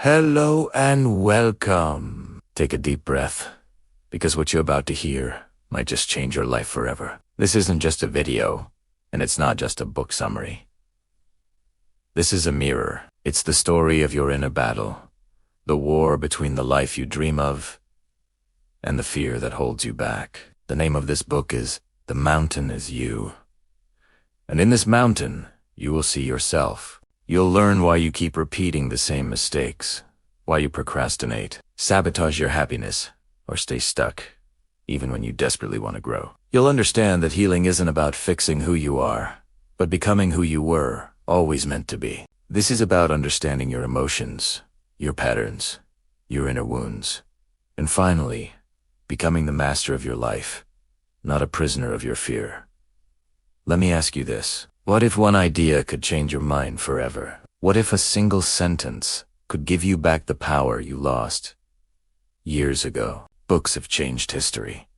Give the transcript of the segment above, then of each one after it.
Hello and welcome. Take a deep breath, because what you're about to hear might just change your life forever. This isn't just a video, and it's not just a book summary. This is a mirror. It's the story of your inner battle, the war between the life you dream of and the fear that holds you back. The name of this book is The Mountain Is You. And in this mountain, you will see yourself. You'll learn why you keep repeating the same mistakes, why you procrastinate, sabotage your happiness, or stay stuck, even when you desperately want to grow. You'll understand that healing isn't about fixing who you are, but becoming who you were always meant to be. This is about understanding your emotions, your patterns, your inner wounds, and finally, becoming the master of your life, not a prisoner of your fear. Let me ask you this. What if one idea could change your mind forever? What if a single sentence could give you back the power you lost years ago? Books have changed history.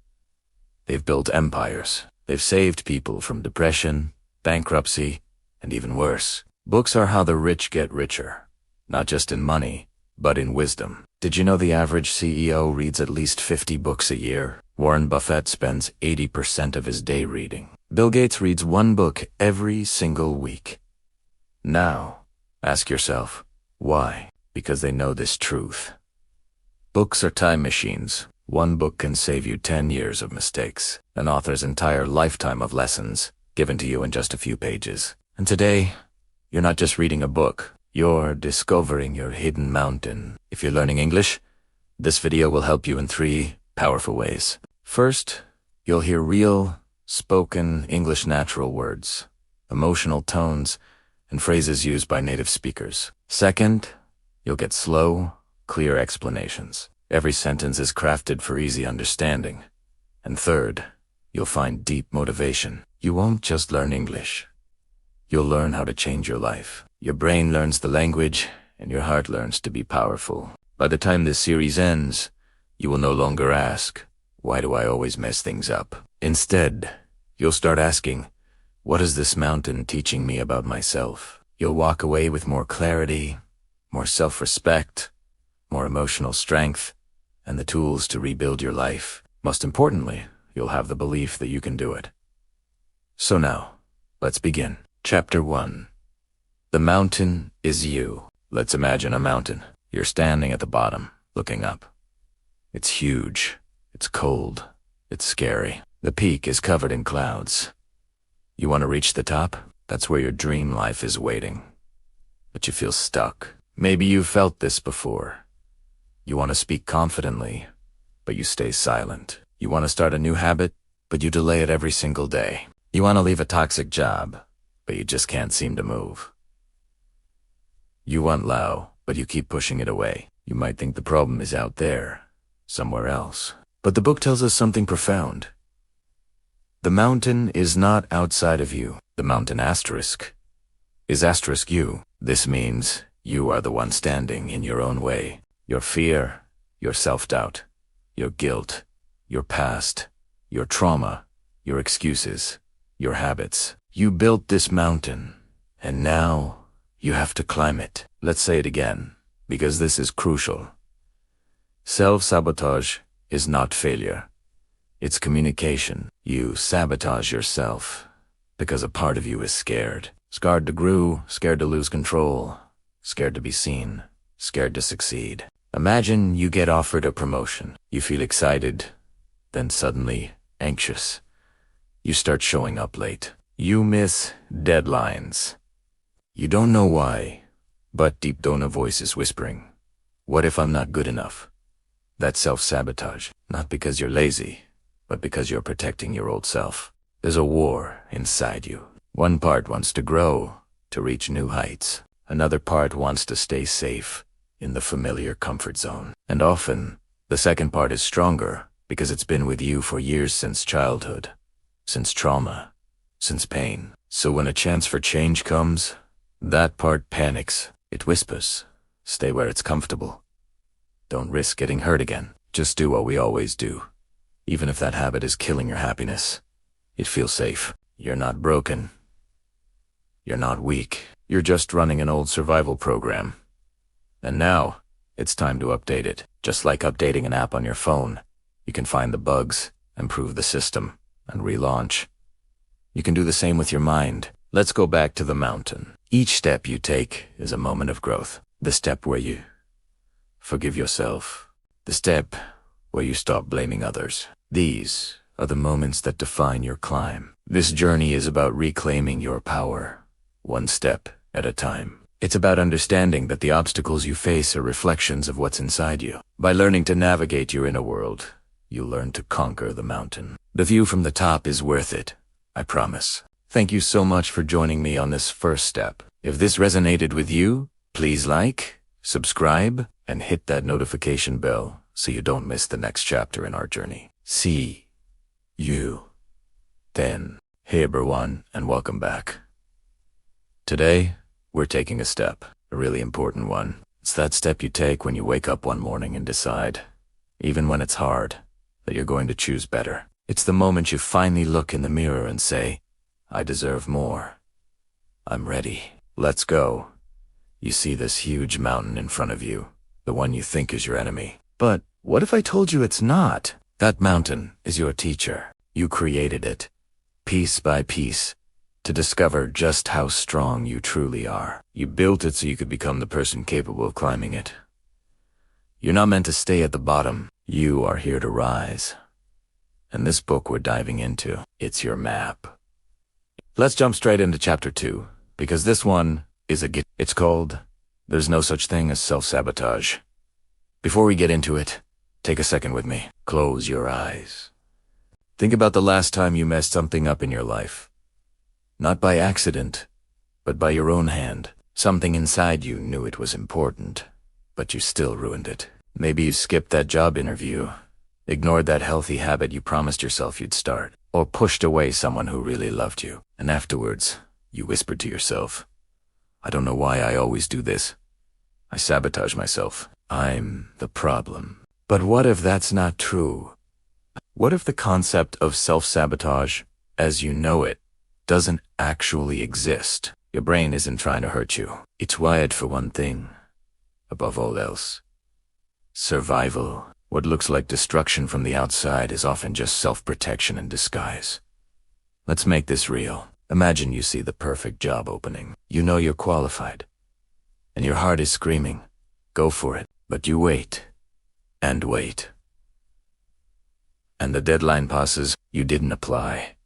They've built empires. They've saved people from depression, bankruptcy, and even worse. Books are how the rich get richer, not just in money, but in wisdom. Did you know the average CEO reads at least 50 books a year? Warren Buffett spends 80% of his day reading. Bill Gates reads one book every single week. Now, ask yourself, why? Because they know this truth. Books are time machines. One book can save you 10 years of mistakes, an author's entire lifetime of lessons given to you in just a few pages. And today, you're not just reading a book, you're discovering your hidden mountain. If you're learning English, this video will help you in 3 powerful ways. First, you'll hear real, spoken English natural words, emotional tones, and phrases used by native speakers. Second, you'll get slow, clear explanations. Every sentence is crafted for easy understanding. And third, you'll find deep motivation. You won't just learn English. You'll learn how to change your life. Your brain learns the language, and your heart learns to be powerful. By the time this series ends, you will no longer ask, why do I always mess things up? Instead, you'll start asking, what is this mountain teaching me about myself? You'll walk away with more clarity, more self-respect, more emotional strength, and the tools to rebuild your life. Most importantly, you'll have the belief that you can do it. So now, let's begin. Chapter 1. The Mountain Is You. Let's imagine a mountain. You're standing at the bottom, looking up. It's huge. It's cold. It's scary. The peak is covered in clouds. You want to reach the top? That's where your dream life is waiting. But you feel stuck. Maybe you've felt this before. You want to speak confidently, but you stay silent. You want to start a new habit, but you delay it every single day. You want to leave a toxic job, but you just can't seem to move. You want Lao, but you keep pushing it away. You might think the problem is out there, somewhere else. But the book tells us something profound. The mountain is not outside of you. The mountain asterisk is asterisk you. This means you are the one standing in your own way. Your fear, your self-doubt, your guilt, your past, your trauma, your excuses, your habits. You built this mountain, and now you have to climb it. Let's say it again, because this is crucial. Self-sabotage is not failure. It's communication. You sabotage yourself because a part of you is scared. Scared to grow, scared to lose control, scared to be seen, scared to succeed. Imagine you get offered a promotion. You feel excited, then suddenly anxious. You start showing up late. You miss deadlines. You don't know why, but deep down a voice is whispering, what if I'm not good enough? That's self-sabotage, not because you're lazy, but because you're protecting your old self. There's a war inside you. One part wants to grow, to reach new heights. Another part wants to stay safe in the familiar comfort zone. And often, the second part is stronger because it's been with you for years, since childhood, since trauma, since pain. So when a chance for change comes, that part panics. It whispers, stay where it's comfortable. Don't risk getting hurt again. Just do what we always do. Even if that habit is killing your happiness, it feels safe. You're not broken. You're not weak. You're just running an old survival program. And now, it's time to update it. Just like updating an app on your phone, you can find the bugs, improve the system, and relaunch. You can do the same with your mind. Let's go back to the mountain. Each step you take is a moment of growth. The step where you forgive yourself. The step where you stop blaming others. These are the moments that define your climb. This journey is about reclaiming your power, one step at a time. It's about understanding that the obstacles you face are reflections of what's inside you. By learning to navigate your inner world, you learn to conquer the mountain. The view from the top is worth it, I promise. Thank you so much for joining me on this first step. If this resonated with you, please like, subscribe, and hit that notification bell so you don't miss the next chapter in our journey. See you then. Hey everyone, and welcome back. Today, we're taking a step, a really important one. It's that step you take when you wake up one morning and decide, even when it's hard, that you're going to choose better. It's the moment you finally look in the mirror and say, I deserve more. I'm ready. Let's go. You see this huge mountain in front of you, the one you think is your enemy. But what if I told you it's not? That mountain is your teacher. You created it, piece by piece, to discover just how strong you truly are. You built it so you could become the person capable of climbing it. You're not meant to stay at the bottom. You are here to rise. And this book we're diving into, it's your map. Let's jump straight into chapter 2, because this one is it's called, There's No Such Thing as Self-Sabotage. Before we get into it, take a second with me. Close your eyes. Think about the last time you messed something up in your life. Not by accident, but by your own hand. Something inside you knew it was important, but you still ruined it. Maybe you skipped that job interview, ignored that healthy habit you promised yourself you'd start, or pushed away someone who really loved you. And afterwards, you whispered to yourself, I don't know why I always do this. I sabotage myself. I'm the problem. But what if that's not true? What if the concept of self-sabotage, as you know it, doesn't actually exist? Your brain isn't trying to hurt you. It's wired for one thing, above all else. Survival. What looks like destruction from the outside is often just self-protection in disguise. Let's make this real. Imagine you see the perfect job opening. You know you're qualified, and your heart is screaming, go for it. But you wait, and wait. And the deadline passes, you didn't apply.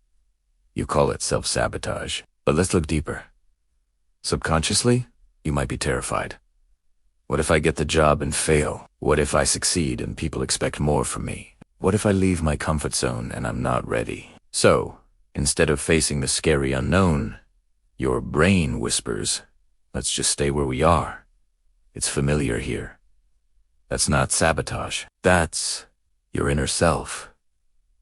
You call it self-sabotage. But let's look deeper. Subconsciously, you might be terrified. What if I get the job and fail? What if I succeed and people expect more from me? What if I leave my comfort zone and I'm not ready? So, instead of facing the scary unknown, your brain whispers, let's just stay where we are. It's familiar here. That's not sabotage. That's your inner self,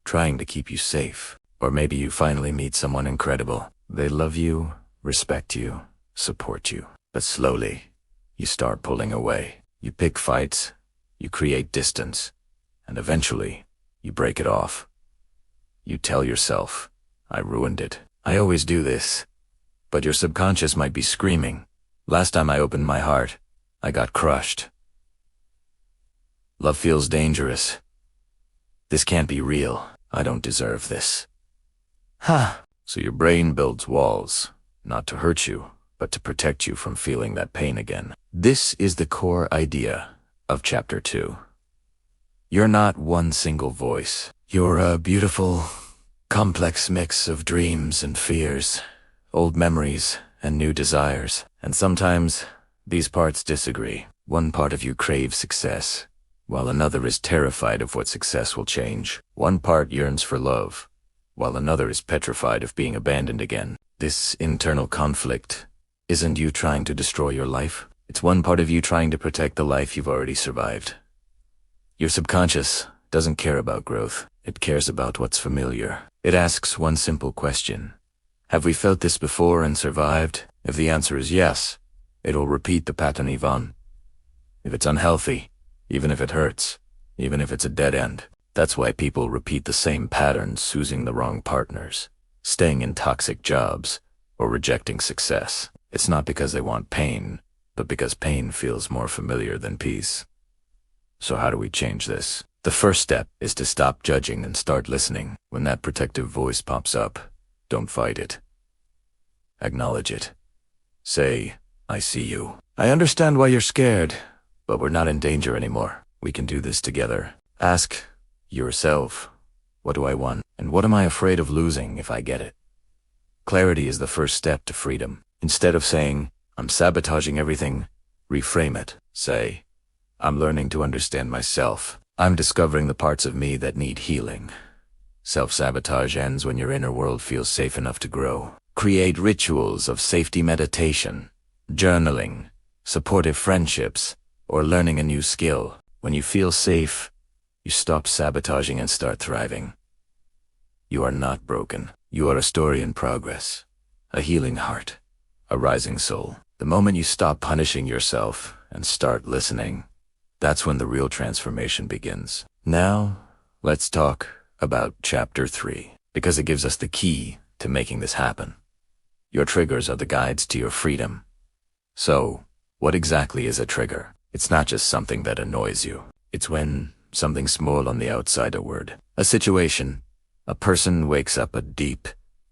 trying to keep you safe. Or maybe you finally meet someone incredible. They love you, respect you, support you. But slowly, you start pulling away. You pick fights, you create distance, and eventually, you break it off. You tell yourself, I ruined it. I always do this. But your subconscious might be screaming, last time I opened my heart, I got crushed. Love feels dangerous. This can't be real. I don't deserve this. So your brain builds walls, not to hurt you, but to protect you from feeling that pain again. This is the core idea of chapter 2. You're not one single voice. You're a beautiful, complex mix of dreams and fears, old memories and new desires. And sometimes, these parts disagree. One part of you craves success, while another is terrified of what success will change. One part yearns for love, while another is petrified of being abandoned again. This internal conflict isn't you trying to destroy your life. It's one part of you trying to protect the life you've already survived. Your subconscious doesn't care about growth. It cares about what's familiar. It asks one simple question. Have we felt this before and survived? If the answer is yes, it'll repeat the pattern even. If it's unhealthy, even if it hurts, even if it's a dead end. That's why people repeat the same patterns, choosing the wrong partners, staying in toxic jobs, or rejecting success. It's not because they want pain, but because pain feels more familiar than peace. So how do we change this? The first step is to stop judging and start listening. When that protective voice pops up, don't fight it. Acknowledge it. Say, I see you. I understand why you're scared, but we're not in danger anymore. We can do this together. Ask yourself, what do I want? And what am I afraid of losing if I get it? Clarity is the first step to freedom. Instead of saying, I'm sabotaging everything, reframe it. Say, I'm learning to understand myself. I'm discovering the parts of me that need healing. Self-sabotage ends when your inner world feels safe enough to grow. Create rituals of safety meditation, journaling, supportive friendships, or learning a new skill. When you feel safe, you stop sabotaging and start thriving. You are not broken. You are a story in progress, a healing heart, a rising soul. The moment you stop punishing yourself and start listening, that's when the real transformation begins. Now, let's talk about Chapter 3, because it gives us the key to making this happen. Your triggers are the guides to your freedom. So, what exactly is a trigger? It's not just something that annoys you. It's when something small on the outside a word, a situation, a person wakes up a deep,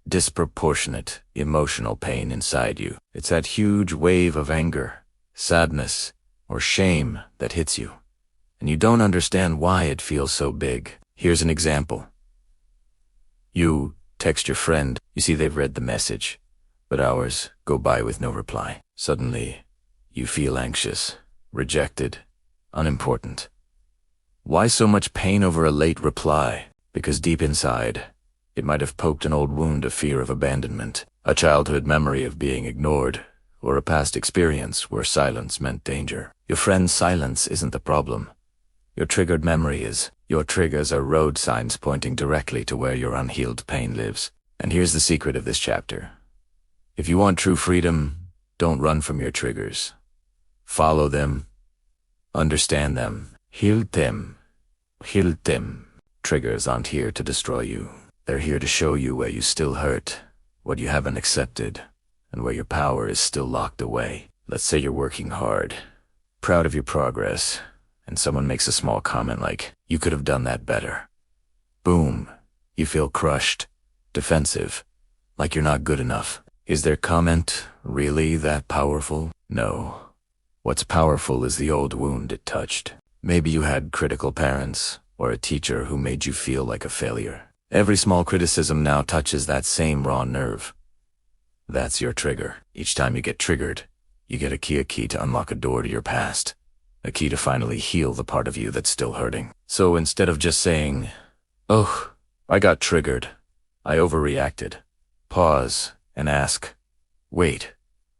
disproportionate emotional pain inside you. It's that huge wave of anger, sadness, or shame that hits you, and you don't understand why it feels so big. Here's an example. You text your friend, you see they've read the message, but hours go by with no reply. Suddenly, you feel anxious, rejected, unimportant. Why so much pain over a late reply? Because deep inside, it might have poked an old wound of fear of abandonment, a childhood memory of being ignored, or a past experience where silence meant danger. Your friend's silence isn't the problem. Your triggered memory is. Your triggers are road signs pointing directly to where your unhealed pain lives. And here's the secret of this chapter. If you want true freedom, don't run from your triggers. Follow them, understand them, heal them. Heal them. Triggers aren't here to destroy you. They're here to show you where you still hurt, what you haven't accepted, and where your power is still locked away. Let's say you're working hard, proud of your progress, and someone makes a small comment like, you could have done that better. Boom. You feel crushed, defensive, like you're not good enough. Is their comment really that powerful? No. What's powerful is the old wound it touched. Maybe you had critical parents, or a teacher who made you feel like a failure. Every small criticism now touches that same raw nerve. That's your trigger. Each time you get triggered, you get a key to unlock a door to your past. A key to finally heal the part of you that's still hurting. So instead of just saying, oh, I got triggered, I overreacted, pause and ask, wait,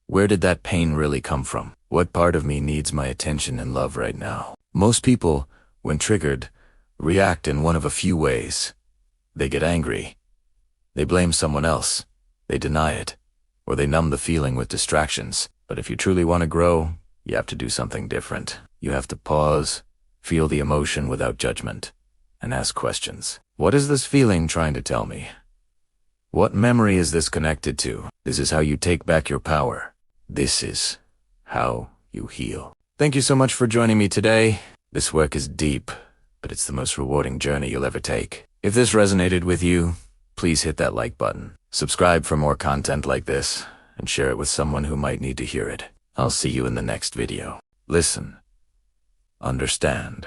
where did that pain really come from? What part of me needs my attention and love right now? Most people, when triggered, react in one of a few ways. They get angry. They blame someone else. They deny it. Or they numb the feeling with distractions. But if you truly want to grow, you have to do something different. You have to pause, feel the emotion without judgment, and ask questions. What is this feeling trying to tell me? What memory is this connected to? This is how you take back your power. This is how you heal. Thank you so much for joining me today. This work is deep, but it's the most rewarding journey you'll ever take. If this resonated with you, please hit that like button. Subscribe for more content like this, and share it with someone who might need to hear it. I'll see you in the next video. Listen. Understand.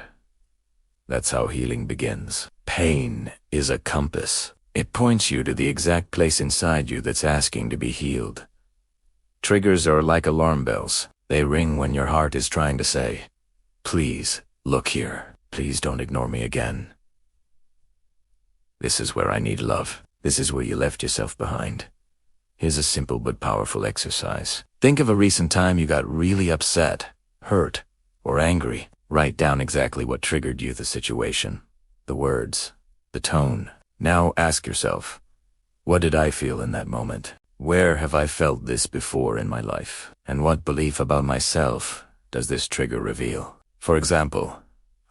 That's how healing begins. Pain is a compass. It points you to the exact place inside you that's asking to be healed. Triggers are like alarm bells. They ring when your heart is trying to say, please, look here. Please don't ignore me again. This is where I need love. This is where you left yourself behind. Here's a simple but powerful exercise. Think of a recent time you got really upset, hurt, or angry. Write down exactly what triggered you, the situation, the words, the tone. Now ask yourself, what did I feel in that moment? Where have I felt this before in my life? And what belief about myself does this trigger reveal? For example,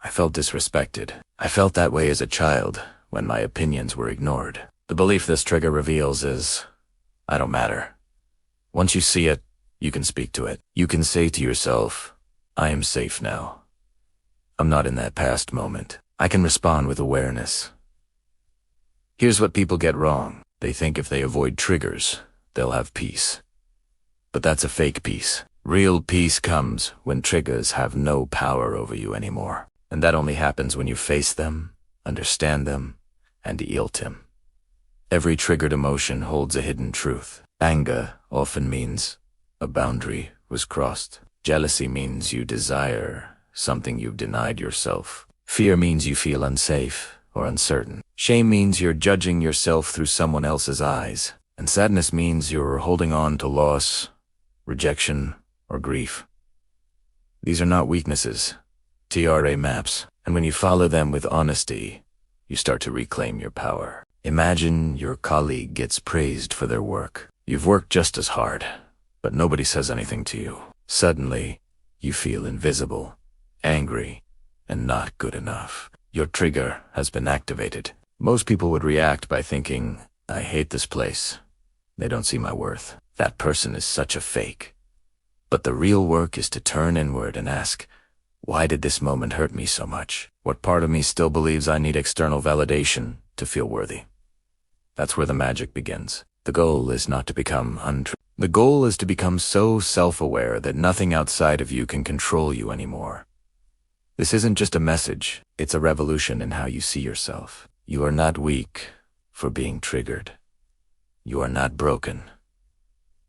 I felt disrespected. I felt that way as a child when my opinions were ignored. The belief this trigger reveals is, I don't matter. Once you see it, you can speak to it. You can say to yourself, I am safe now. I'm not in that past moment. I can respond with awareness. Here's what people get wrong. They think if they avoid triggers, they'll have peace. But that's a fake peace. Real peace comes when triggers have no power over you anymore. And that only happens when you face them, understand them, and yield them. Every triggered emotion holds a hidden truth. Anger often means a boundary was crossed. Jealousy means you desire something you've denied yourself. Fear means you feel unsafe or uncertain. Shame means you're judging yourself through someone else's eyes. And sadness means you're holding on to loss, rejection, or grief. These are not weaknesses, TRA maps. And when you follow them with honesty, you start to reclaim your power. Imagine your colleague gets praised for their work. You've worked just as hard, but nobody says anything to you. Suddenly, you feel invisible, angry, and not good enough. Your trigger has been activated. Most people would react by thinking, I hate this place. They don't see my worth. That person is such a fake. But the real work is to turn inward and ask, why did this moment hurt me so much? What part of me still believes I need external validation to feel worthy? That's where the magic begins. The goal is not to become The goal is to become so self-aware that nothing outside of you can control you anymore. This isn't just a message, it's a revolution in how you see yourself. You are not weak for being triggered. You are not broken.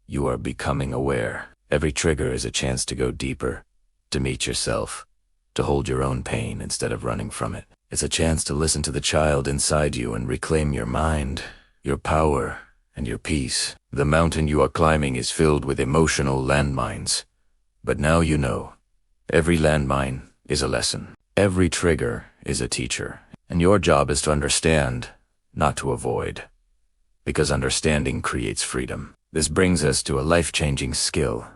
You are becoming aware. Every trigger is a chance to go deeper, to meet yourself, to hold your own pain instead of running from it. It's a chance to listen to the child inside you and reclaim your mind, your power, and your peace. The mountain you are climbing is filled with emotional landmines. But now you know, every landmine is a lesson. Every trigger is a teacher. And your job is to understand, not to avoid. Because understanding creates freedom. This brings us to a life-changing skill.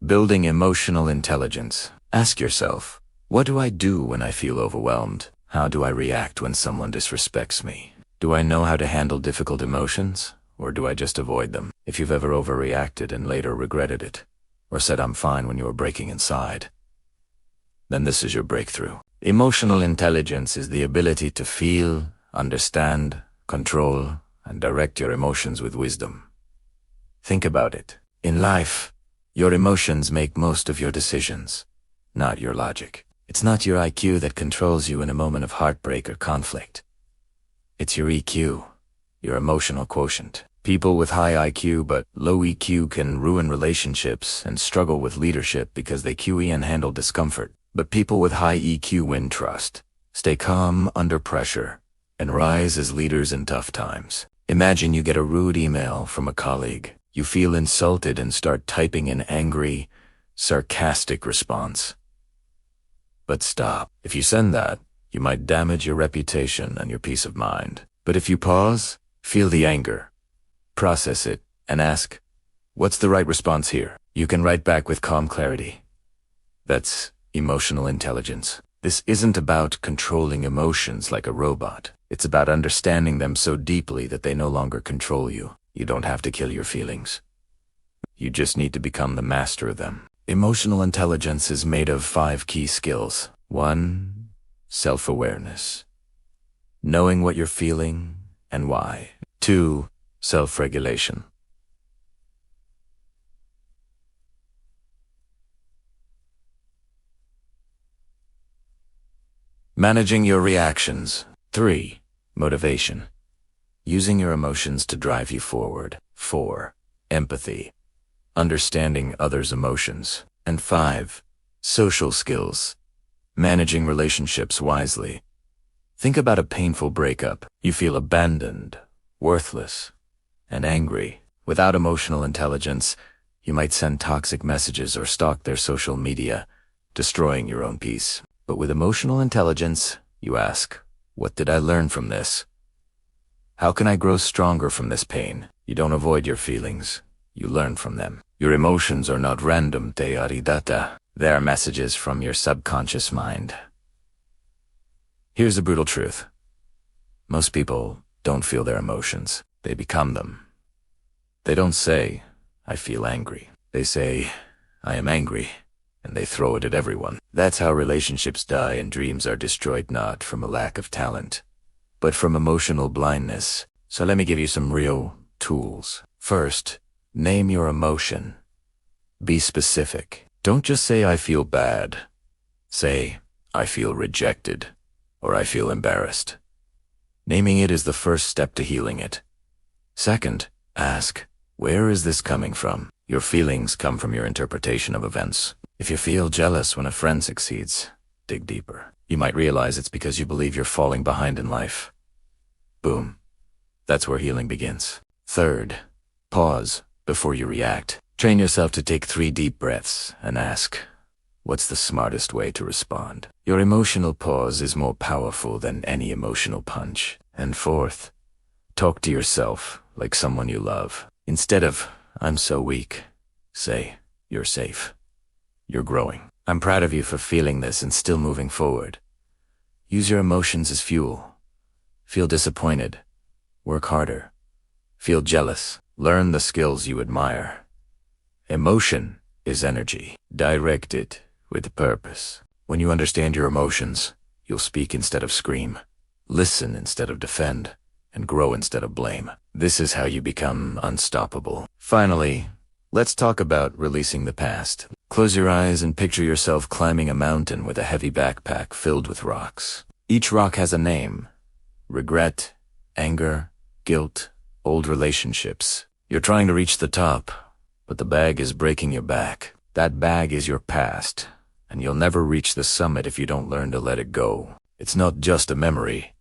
Building emotional intelligence. Ask yourself, what do I do when I feel overwhelmed? How do I react when someone disrespects me? Do I know how to handle difficult emotions, or do I just avoid them? If you've ever overreacted and later regretted it, or said I'm fine when you were breaking inside, then this is your breakthrough. Emotional intelligence is the ability to feel, understand, control, and direct your emotions with wisdom. Think about it. In life, your emotions make most of your decisions, not your logic. It's not your IQ that controls you in a moment of heartbreak or conflict. It's your EQ, your emotional quotient. People with high IQ but low EQ can ruin relationships and struggle with leadership because they QE and handle discomfort. But people with high EQ win trust, stay calm under pressure, and rise as leaders in tough times. Imagine you get a rude email from a colleague. You feel insulted and start typing an angry, sarcastic response. But stop. If you send that, you might damage your reputation and your peace of mind. But if you pause, feel the anger, process it, and ask, what's the right response here? You can write back with calm clarity. That's emotional intelligence. This isn't about controlling emotions like a robot. It's about understanding them so deeply that they no longer control you. You don't have to kill your feelings. You just need to become the master of them. Emotional intelligence is made of 5 key skills. 1. Self-awareness. Knowing what you're feeling and why. 2. Self-regulation. Managing your reactions. 3. Motivation. Using your emotions to drive you forward. 4. Empathy. Understanding others' emotions. And 5. Social skills. Managing relationships wisely. Think about a painful breakup. You feel abandoned, worthless, and angry. Without emotional intelligence, you might send toxic messages or stalk their social media, destroying your own peace. But with emotional intelligence, you ask, what did I learn from this? How can I grow stronger from this pain? You don't avoid your feelings. You learn from them. Your emotions are not random, they are data. They are messages from your subconscious mind. Here's the brutal truth. Most people don't feel their emotions. They become them. They don't say, I feel angry. They say, I am angry. and they throw it at everyone. That's how relationships die and dreams are destroyed, not from a lack of talent, but from emotional blindness. So let me give you some real tools. First, name your emotion. Be specific. Don't just say, I feel bad. Say, I feel rejected, or I feel embarrassed. Naming it is the first step to healing it. Second, ask, where is this coming from? Your feelings come from your interpretation of events. If you feel jealous when a friend succeeds, dig deeper. You might realize it's because you believe you're falling behind in life. Boom. That's where healing begins. Third, pause before you react. Train yourself to take 3 deep breaths and ask, what's the smartest way to respond? Your emotional pause is more powerful than any emotional punch. And fourth, talk to yourself like someone you love. Instead of, I'm so weak, say, you're safe. You're growing. I'm proud of you for feeling this and still moving forward. Use your emotions as fuel. Feel disappointed. Work harder. Feel jealous. Learn the skills you admire. Emotion is energy. Direct it with purpose. When you understand your emotions, you'll speak instead of scream, listen instead of defend, and grow instead of blame. This is how you become unstoppable. Finally, let's talk about releasing the past. Close your eyes and picture yourself climbing a mountain with a heavy backpack filled with rocks. Each rock has a name: regret, anger, guilt, old relationships. You're trying to reach the top, but the bag is breaking your back. That bag is your past, and you'll never reach the summit if you don't learn to let it go. It's not just a memory.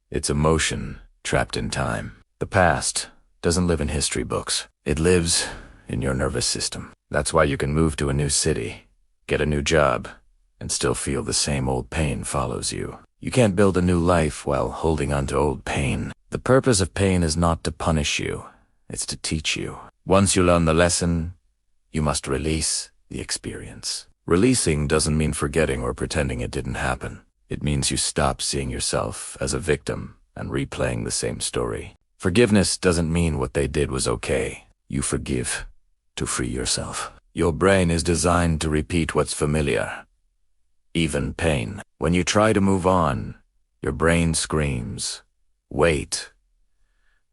It's emotion trapped in time. The past doesn't live in history books. It lives in your nervous system. That's why you can move to a new city, get a new job, and still feel the same old pain follows you. You can't build a new life while holding on to old pain. The purpose of pain is not to punish you. It's to teach you. Once you learn the lesson, you must release the experience. Releasing doesn't mean forgetting or pretending it didn't happen. It means you stop seeing yourself as a victim and replaying the same story. Forgiveness doesn't mean what they did was okay. You forgive to free yourself. Your brain is designed to repeat what's familiar, even pain. When you try to move on, your brain screams, wait,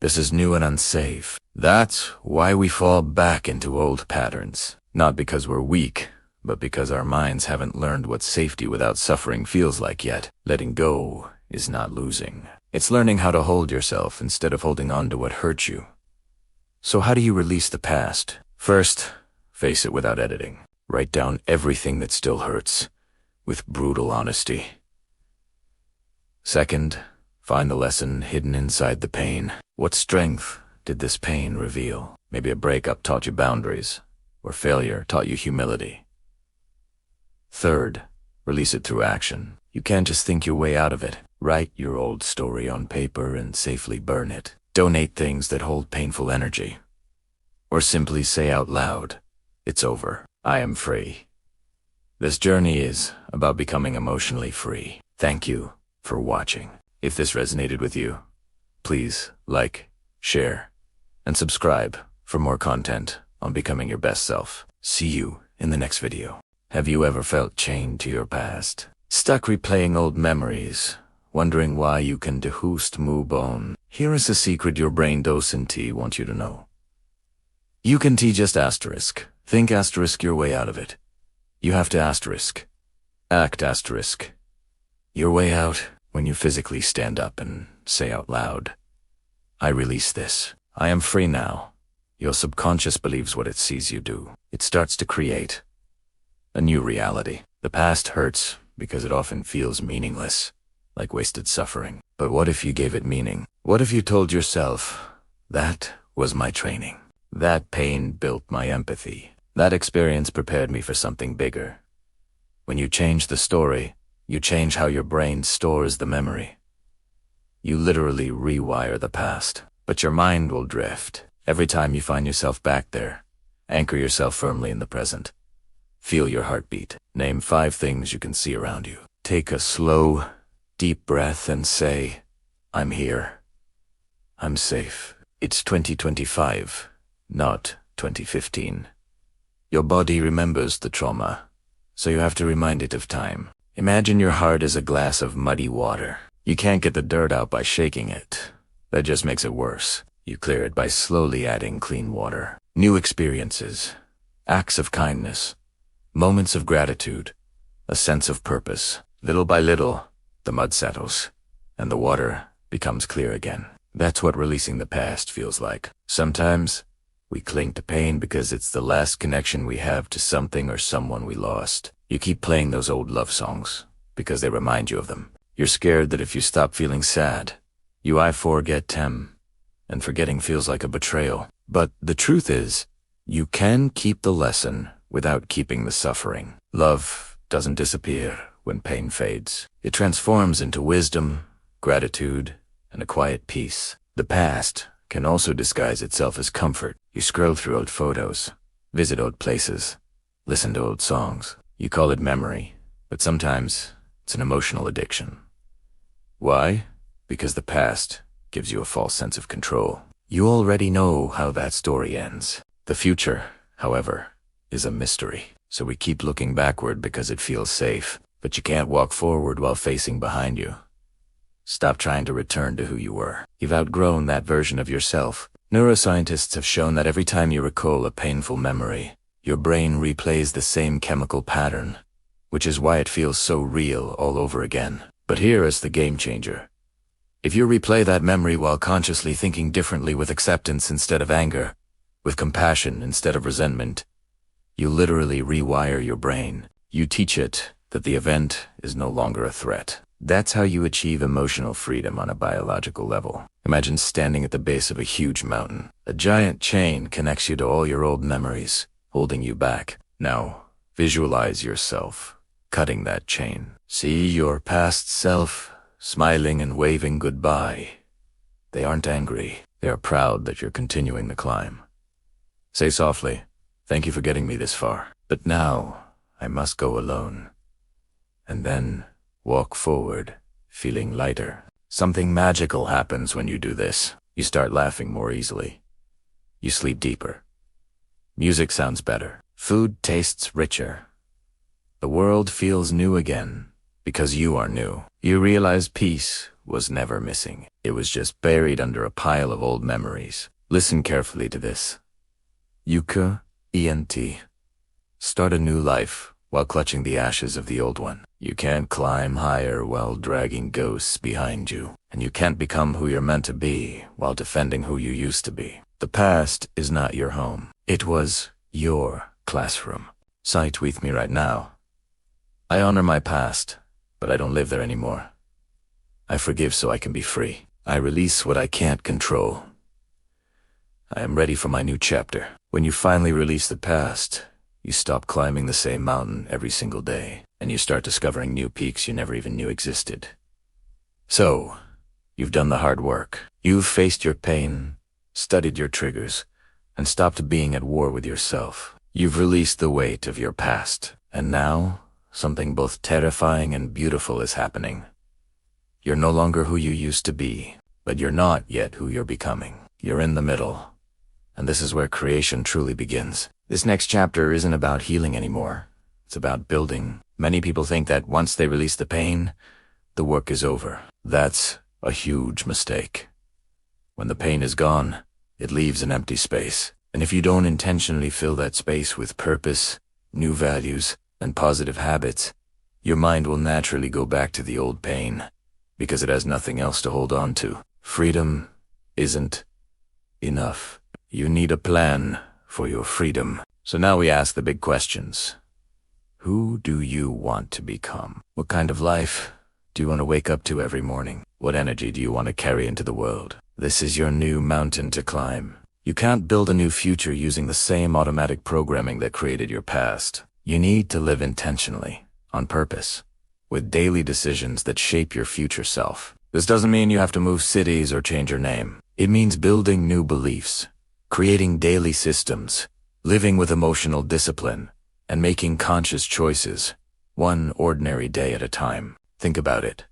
this is new and unsafe. That's why we fall back into old patterns. Not because we're weak, but because our minds haven't learned what safety without suffering feels like yet. Letting go is not losing. It's learning how to hold yourself instead of holding on to what hurt you. So how do you release the past? First, face it without editing. Write down everything that still hurts, with brutal honesty. Second, find the lesson hidden inside the pain. What strength did this pain reveal? Maybe a breakup taught you boundaries, or failure taught you humility. Third, release it through action. You can't just think your way out of it. Write your old story on paper and safely burn it. Donate things that hold painful energy. Or simply say out loud, it's over. I am free. This journey is about becoming emotionally free. Thank you for watching. If this resonated with you, please like, share, and subscribe for more content on becoming your best self. See you in the next video. Have you ever felt chained to your past? Stuck replaying old memories, wondering why you can just move on? Here is a secret your brain doesn't want you to know. You can just asterisk. Think asterisk your way out of it. You have to asterisk. Act asterisk. Your way out when you physically stand up and say out loud, I release this. I am free now. Your subconscious believes what it sees you do. It starts to create a new reality. The past hurts because it often feels meaningless, like wasted suffering. But what if you gave it meaning? What if you told yourself, that was my training? That pain built my empathy. That experience prepared me for something bigger. When you change the story, you change how your brain stores the memory. You literally rewire the past, but your mind will drift. Every time you find yourself back there, anchor yourself firmly in the present. Feel your heartbeat. Name 5 things you can see around you. Take a slow, deep breath and say, I'm here. I'm safe. It's 2025, not 2015. Your body remembers the trauma. so you have to remind it of time. Imagine your heart is a glass of muddy water. You can't get the dirt out by shaking it. That just makes it worse. You clear it by slowly adding clean water. New experiences, acts of kindness, moments of gratitude, a sense of purpose. Little by little, the mud settles, and the water becomes clear again. That's what releasing the past feels like. Sometimes, we cling to pain because it's the last connection we have to something or someone we lost. You keep playing those old love songs because they remind you of them. You're scared that if you stop feeling sad, you I forget them, and forgetting feels like a betrayal. But the truth is, you can keep the lesson without keeping the suffering. Love doesn't disappear when pain fades. It transforms into wisdom, gratitude, and a quiet peace. The past can also disguise itself as comfort. You scroll through old photos, visit old places, listen to old songs. You call it memory, but sometimes it's an emotional addiction. Why? Because the past gives you a false sense of control. You already know how that story ends. The future, however, is a mystery. So we keep looking backward because it feels safe, but you can't walk forward while facing behind you. Stop trying to return to who you were. You've outgrown that version of yourself. Neuroscientists have shown that every time you recall a painful memory, your brain replays the same chemical pattern, which is why it feels so real all over again. But here is the game changer. If you replay that memory while consciously thinking differently, with acceptance instead of anger, with compassion instead of resentment, you literally rewire your brain. You teach it that the event is no longer a threat. That's how you achieve emotional freedom on a biological level. Imagine standing at the base of a huge mountain. A giant chain connects you to all your old memories, holding you back. Now, visualize yourself cutting that chain. See your past self smiling and waving goodbye. They aren't angry. They are proud that you're continuing the climb. Say softly, "Thank you for getting me this far. But now, I must go alone." And then, walk forward, feeling lighter. Something magical happens when you do this. You start laughing more easily. You sleep deeper. Music sounds better. Food tastes richer. The world feels new again, because you are new. You realize peace was never missing. It was just buried under a pile of old memories. Listen carefully to this. ENT. Start a new life while clutching the ashes of the old one. You can't climb higher while dragging ghosts behind you. And you can't become who you're meant to be while defending who you used to be. The past is not your home. It was your classroom. Sight with me right now. I honor my past, but I don't live there anymore. I forgive so I can be free. I release what I can't control. I am ready for my new chapter. When you finally release the past, you stop climbing the same mountain every single day, and you start discovering new peaks you never even knew existed. So, you've done the hard work. You've faced your pain, studied your triggers, and stopped being at war with yourself. You've released the weight of your past, and now, something both terrifying and beautiful is happening. You're no longer who you used to be, but you're not yet who you're becoming. You're in the middle, and this is where creation truly begins. This next chapter isn't about healing anymore. It's about building. Many people think that once they release the pain, the work is over. That's a huge mistake. When the pain is gone, it leaves an empty space. And if you don't intentionally fill that space with purpose, new values, and positive habits, your mind will naturally go back to the old pain, because it has nothing else to hold on to. Freedom isn't enough. You need a plan for your freedom. So now we ask the big questions. Who do you want to become? What kind of life do you want to wake up to every morning? What energy do you want to carry into the world? This is your new mountain to climb. You can't build a new future using the same automatic programming that created your past. You need to live intentionally, on purpose, with daily decisions that shape your future self. This doesn't mean you have to move cities or change your name. It means building new beliefs, creating daily systems, living with emotional discipline, and making conscious choices, one ordinary day at a time. Think about it.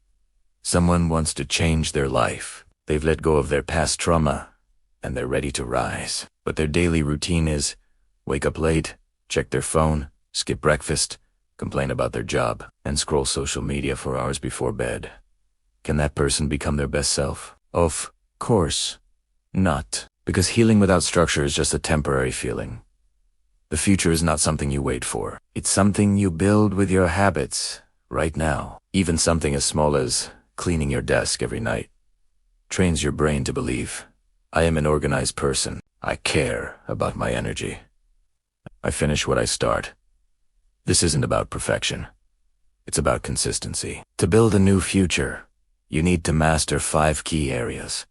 Someone wants to change their life. They've let go of their past trauma, and they're ready to rise. But their daily routine is wake up late, check their phone, skip breakfast, complain about their job, and scroll social media for hours before bed. Can that person become their best self? Of course not, because healing without structure is just a temporary feeling. The future is not something you wait for. It's something you build with your habits right now. Even something as small as cleaning your desk every night trains your brain to believe, I am an organized person. I care about my energy. I finish what I start. This isn't about perfection. It's about consistency. To build a new future, you need to master 5 key areas.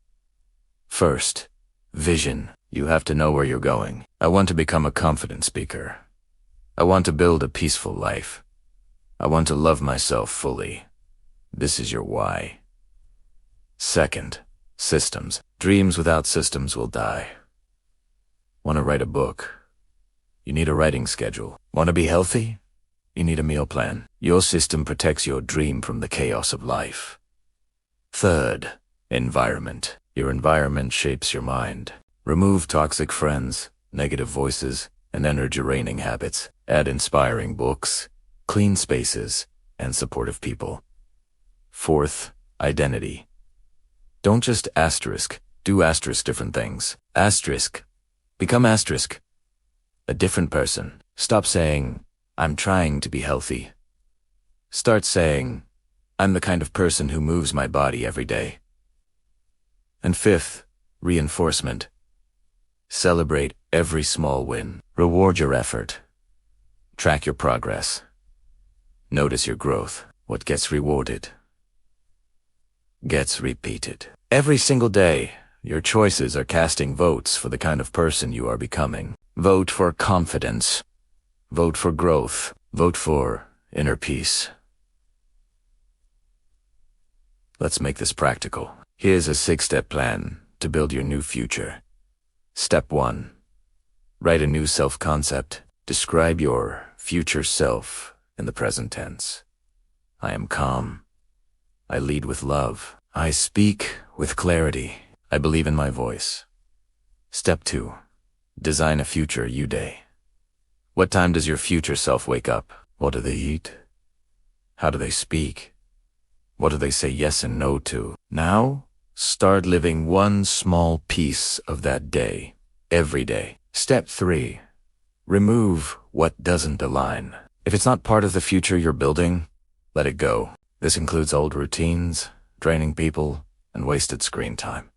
First, vision. You have to know where you're going. I want to become a confident speaker. I want to build a peaceful life. I want to love myself fully. This is your why. Second, systems. Dreams without systems will die. Want to write a book? You need a writing schedule. Want to be healthy? You need a meal plan. Your system protects your dream from the chaos of life. Third, environment. Your environment shapes your mind. Remove toxic friends, negative voices, and energy-draining habits. Add inspiring books, clean spaces, and supportive people. Fourth, identity. Don't just asterisk, do asterisk different things. Asterisk. Become asterisk. A different person. Stop saying, I'm trying to be healthy. Start saying, I'm the kind of person who moves my body every day. And fifth, reinforcement. Celebrate every small win. Reward your effort. Track your progress. Notice your growth. What gets rewarded gets repeated. Every single day, your choices are casting votes for the kind of person you are becoming. Vote for confidence. Vote for growth. Vote for inner peace. Let's make this practical. Here's a 6-step plan to build your new future. Step 1. Write a new self-concept. Describe your future self in the present tense. I am calm. I lead with love. I speak with clarity. I believe in my voice. Step 2. Design a future you day. What time does your future self wake up? What do they eat? How do they speak? What do they say yes and no to? Now, start living one small piece of that day, every day. Step 3. Remove what doesn't align. If it's not part of the future you're building, let it go. This includes old routines, draining people, and wasted screen time.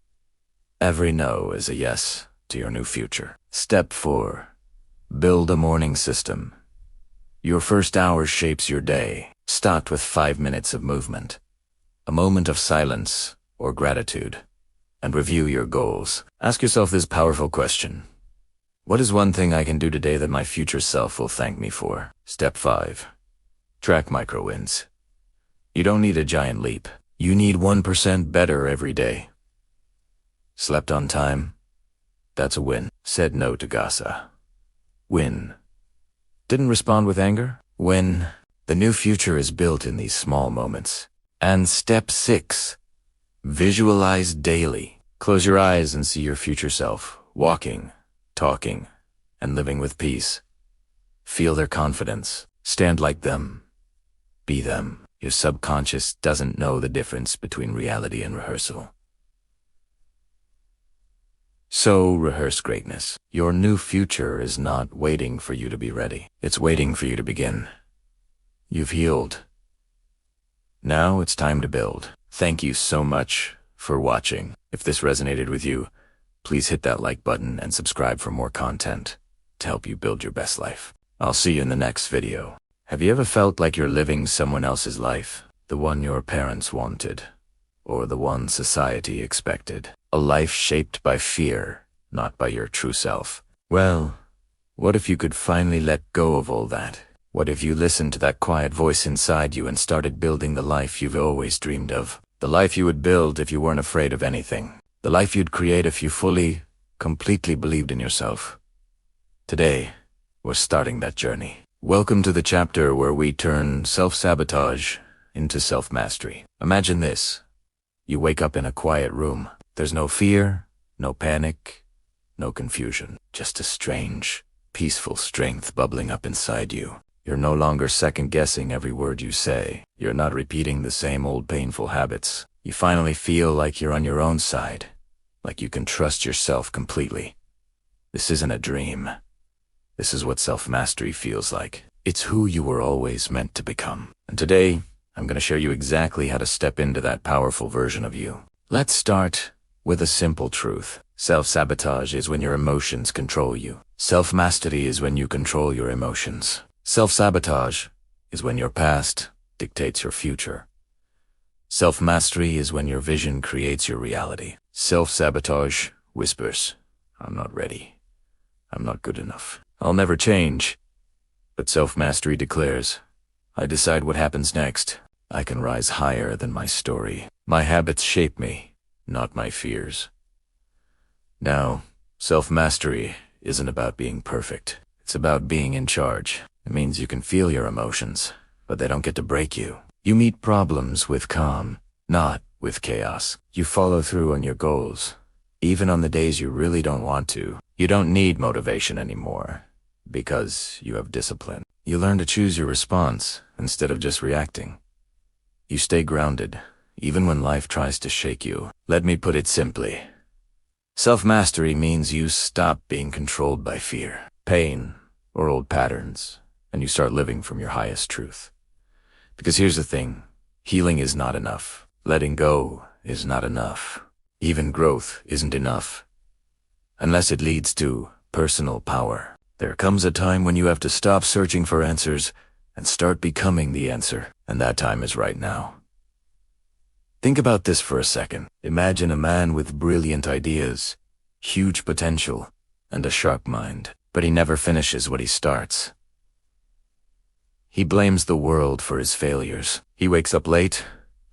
Every no is a yes to your new future. Step 4. Build a morning system. Your first hour shapes your day. Start with 5 minutes of movement, a moment of silence or gratitude, and review your goals. Ask yourself this powerful question. What is one thing I can do today that my future self will thank me for? Step 5. Track micro wins. You don't need a giant leap. You need 1% better every day. Slept on time? That's a win. Said no to gossip. Win. Didn't respond with anger? Win. The new future is built in these small moments. And step 6. Visualize daily. Close your eyes and see your future self, walking, talking, and living with peace. Feel their confidence. Stand like them. Be them. Your subconscious doesn't know the difference between reality and rehearsal. So rehearse greatness. Your new future is not waiting for you to be ready. It's waiting for you to begin. You've healed. Now it's time to build. Thank you so much for watching. If this resonated with you, please hit that like button and subscribe for more content to help you build your best life. I'll see you in the next video. Have you ever felt like you're living someone else's life? The one your parents wanted, or the one society expected? A life shaped by fear, not by your true self. Well, what if you could finally let go of all that? What if you listened to that quiet voice inside you and started building the life you've always dreamed of? The life you would build if you weren't afraid of anything. The life you'd create if you fully, completely believed in yourself. Today, we're starting that journey. Welcome to the chapter where we turn self-sabotage into self-mastery. Imagine this. You wake up in a quiet room. There's no fear, no panic, no confusion. Just a strange, peaceful strength bubbling up inside you. You're no longer second-guessing every word you say. You're not repeating the same old painful habits. You finally feel like you're on your own side, like you can trust yourself completely. This isn't a dream. This is what self-mastery feels like. It's who you were always meant to become. And today, I'm going to show you exactly how to step into that powerful version of you. Let's start with a simple truth. Self-sabotage is when your emotions control you. Self-mastery is when you control your emotions. Self-sabotage is when your past dictates your future. Self-mastery is when your vision creates your reality. Self-sabotage whispers, "I'm not ready. I'm not good enough. I'll never change." But self-mastery declares, "I decide what happens next. I can rise higher than my story. My habits shape me, not my fears." Now, self-mastery isn't about being perfect. It's about being in charge. It means you can feel your emotions, but they don't get to break you. You meet problems with calm, not with chaos. You follow through on your goals, even on the days you really don't want to. You don't need motivation anymore, because you have discipline. You learn to choose your response instead of just reacting. You stay grounded, even when life tries to shake you. Let me put it simply. Self-mastery means you stop being controlled by fear, pain, or old patterns, and you start living from your highest truth. Because here's the thing, healing is not enough. Letting go is not enough. Even growth isn't enough, unless it leads to personal power. There comes a time when you have to stop searching for answers and start becoming the answer, and that time is right now. Think about this for a second. Imagine a man with brilliant ideas, huge potential, and a sharp mind, but he never finishes what he starts. He blames the world for his failures. He wakes up late,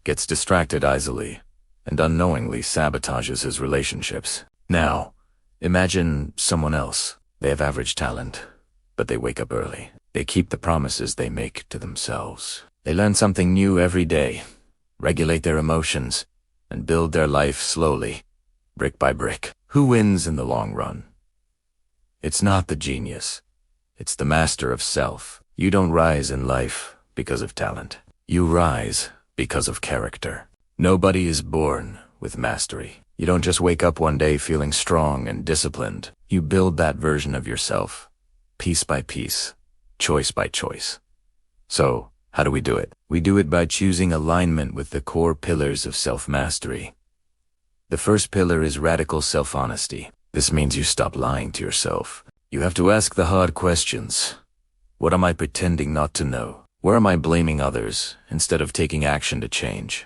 gets distracted easily, and unknowingly sabotages his relationships. Now, imagine someone else. They have average talent, but they wake up early. They keep the promises they make to themselves. They learn something new every day, regulate their emotions, and build their life slowly, brick by brick. Who wins in the long run? It's not the genius. It's the master of self. You don't rise in life because of talent. You rise because of character. Nobody is born with mastery. You don't just wake up one day feeling strong and disciplined. You build that version of yourself, piece by piece, choice by choice. So, how do we do it? We do it by choosing alignment with the core pillars of self-mastery. The first pillar is radical self-honesty. This means you stop lying to yourself. You have to ask the hard questions. What am I pretending not to know? Where am I blaming others instead of taking action to change?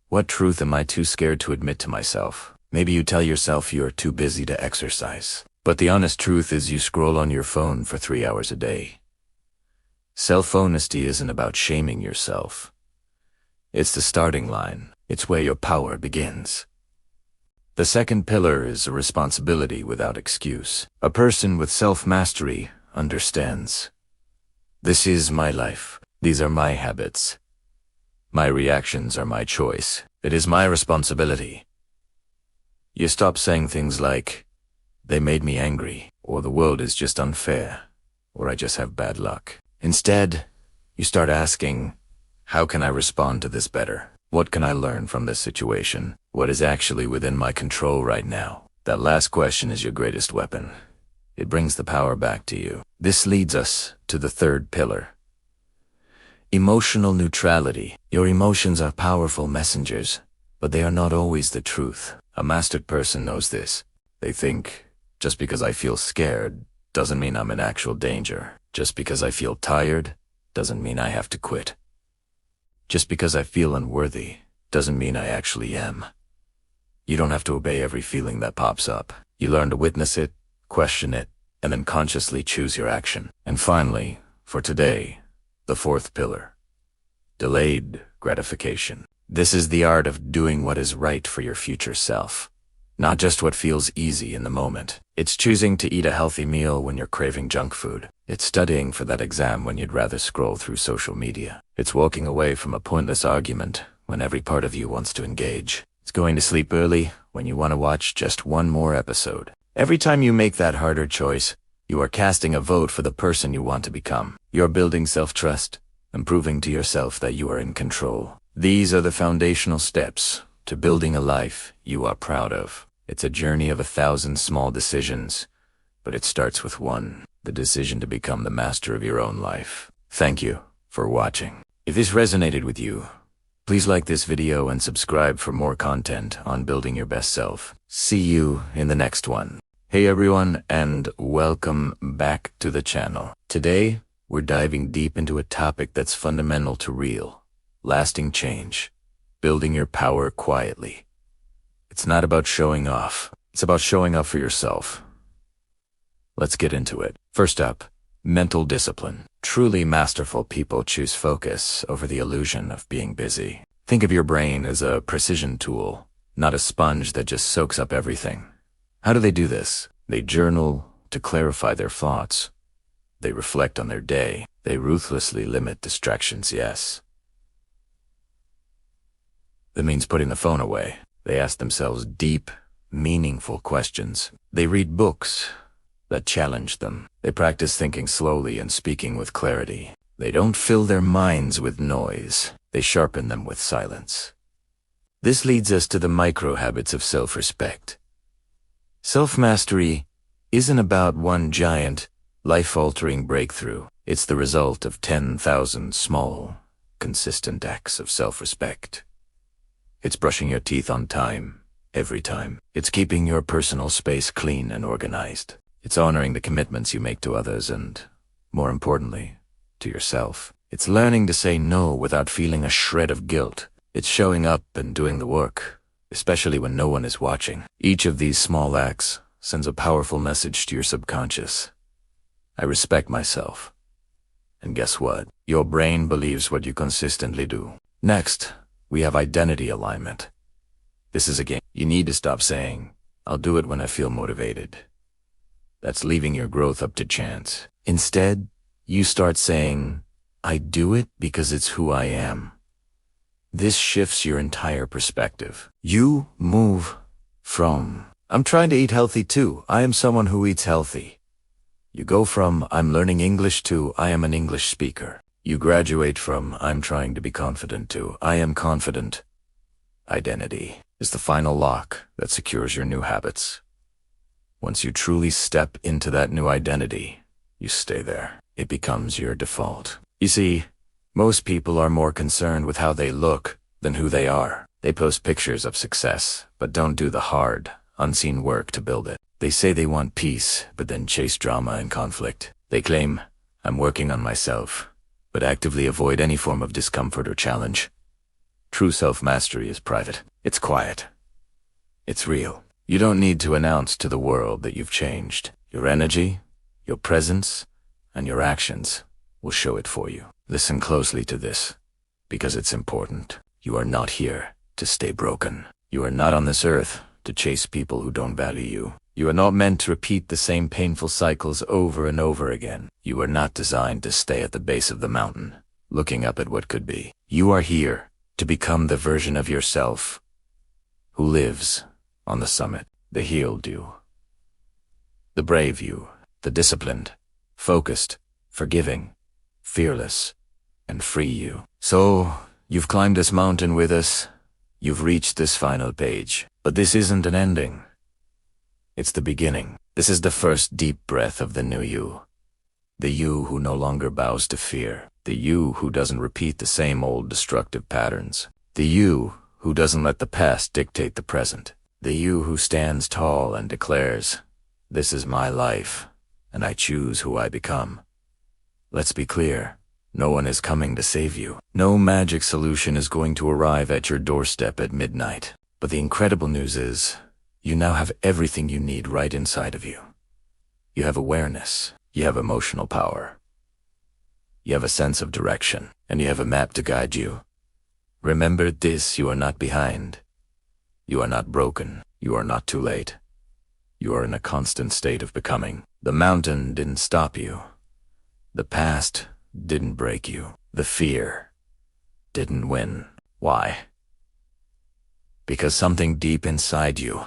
What truth am I too scared to admit to myself? Maybe you tell yourself you are too busy to exercise, but the honest truth is you scroll on your phone for 3 hours a day. Self-honesty isn't about shaming yourself. It's the starting line. It's where your power begins. The second pillar is a responsibility without excuse. A person with self-mastery understands. This is my life. These are my habits. My reactions are my choice. It is my responsibility. You stop saying things like, "They made me angry," or "The world is just unfair," or "I just have bad luck." Instead, you start asking, how can I respond to this better? What can I learn from this situation? What is actually within my control right now? That last question is your greatest weapon. It brings the power back to you. This leads us to the third pillar. Emotional neutrality. Your emotions are powerful messengers, but they are not always the truth. A mastered person knows this. They think, just because I feel scared doesn't mean I'm in actual danger. Just because I feel tired doesn't mean I have to quit. Just because I feel unworthy doesn't mean I actually am. You don't have to obey every feeling that pops up. You learn to witness it, question it, and then consciously choose your action. And finally, for today, the fourth pillar. Delayed gratification. This is the art of doing what is right for your future self. Not just what feels easy in the moment. It's choosing to eat a healthy meal when you're craving junk food. It's studying for that exam when you'd rather scroll through social media. It's walking away from a pointless argument when every part of you wants to engage. It's going to sleep early when you want to watch just one more episode. Every time you make that harder choice, You are casting a vote for the person you want to become. You're building self-trust and proving to yourself that you are in control. These are the foundational steps to building a life you are proud of. It's a journey of 1,000 small decisions, but it starts with one, the decision to become the master of your own life. Thank you for watching. If this resonated with you, please like this video and subscribe for more content on building your best self. See you in the next one. Hey everyone, and welcome back to the channel. Today, we're diving deep into a topic that's fundamental to real, lasting change. Building your power quietly. It's not about showing off. It's about showing up for yourself. Let's get into it. First up, mental discipline. Truly masterful people choose focus over the illusion of being busy. Think of your brain as a precision tool, not a sponge that just soaks up everything. How do they do this? They journal to clarify their thoughts. They reflect on their day. They ruthlessly limit distractions, yes. That means putting the phone away. They ask themselves deep, meaningful questions. They read books that challenge them. They practice thinking slowly and speaking with clarity. They don't fill their minds with noise. They sharpen them with silence. This leads us to the micro habits of self-respect. Self-mastery isn't about one giant, life-altering breakthrough. It's the result of 10,000 small, consistent acts of self-respect. It's brushing your teeth on time, every time. It's keeping your personal space clean and organized. It's honoring the commitments you make to others and, more importantly, to yourself. It's learning to say no without feeling a shred of guilt. It's showing up and doing the work, especially when no one is watching. Each of these small acts sends a powerful message to your subconscious. I respect myself. And guess what? Your brain believes what you consistently do. Next, we have identity alignment. This is a game. You need to stop saying, I'll do it when I feel motivated. That's leaving your growth up to chance. Instead, you start saying, I do it because it's who I am. This shifts your entire perspective. You move from, I'm trying to eat healthy too. I am someone who eats healthy. You go from, I'm learning English to, I am an English speaker. You graduate from, I'm trying to be confident to, I am confident. Identity is the final lock that secures your new habits. Once you truly step into that new identity, you stay there. It becomes your default. You see, most people are more concerned with how they look than who they are. They post pictures of success, but don't do the hard, unseen work to build it. They say they want peace, but then chase drama and conflict. They claim, I'm working on myself, but actively avoid any form of discomfort or challenge. True self-mastery is private. It's quiet. It's real. You don't need to announce to the world that you've changed. Your energy, your presence, and your actions will show it for you. Listen closely to this, because it's important. You are not here to stay broken. You are not on this earth to chase people who don't value you. You are not meant to repeat the same painful cycles over and over again. You are not designed to stay at the base of the mountain, looking up at what could be. You are here to become the version of yourself who lives on the summit, the healed you, the brave you, the disciplined, focused, forgiving, fearless, and free you. So, you've climbed this mountain with us. You've reached this final page. But this isn't an ending. It's the beginning. This is the first deep breath of the new you. The you who no longer bows to fear. The you who doesn't repeat the same old destructive patterns. The you who doesn't let the past dictate the present. The you who stands tall and declares, this is my life, and I choose who I become. Let's be clear. No one is coming to save you. No magic solution is going to arrive at your doorstep at midnight. But the incredible news is, you now have everything you need right inside of you. You have awareness. You have emotional power. You have a sense of direction. And you have a map to guide you. Remember this, you are not behind. You are not broken. You are not too late. You are in a constant state of becoming. The mountain didn't stop you. The past didn't break you. The fear didn't win. Why? Because something deep inside you,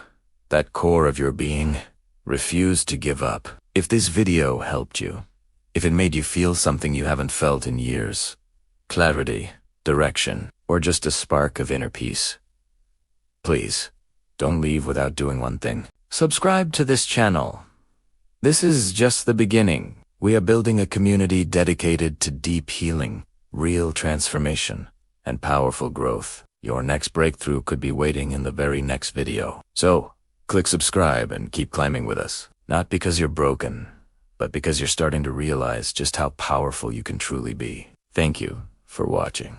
that core of your being, refused to give up. If this video helped you, if it made you feel something you haven't felt in years, clarity, direction, or just a spark of inner peace, please, don't leave without doing one thing. Subscribe to this channel. This is just the beginning. We are building a community dedicated to deep healing, real transformation, and powerful growth. Your next breakthrough could be waiting in the very next video. So, click subscribe and keep climbing with us. Not because you're broken, but because you're starting to realize just how powerful you can truly be. Thank you for watching.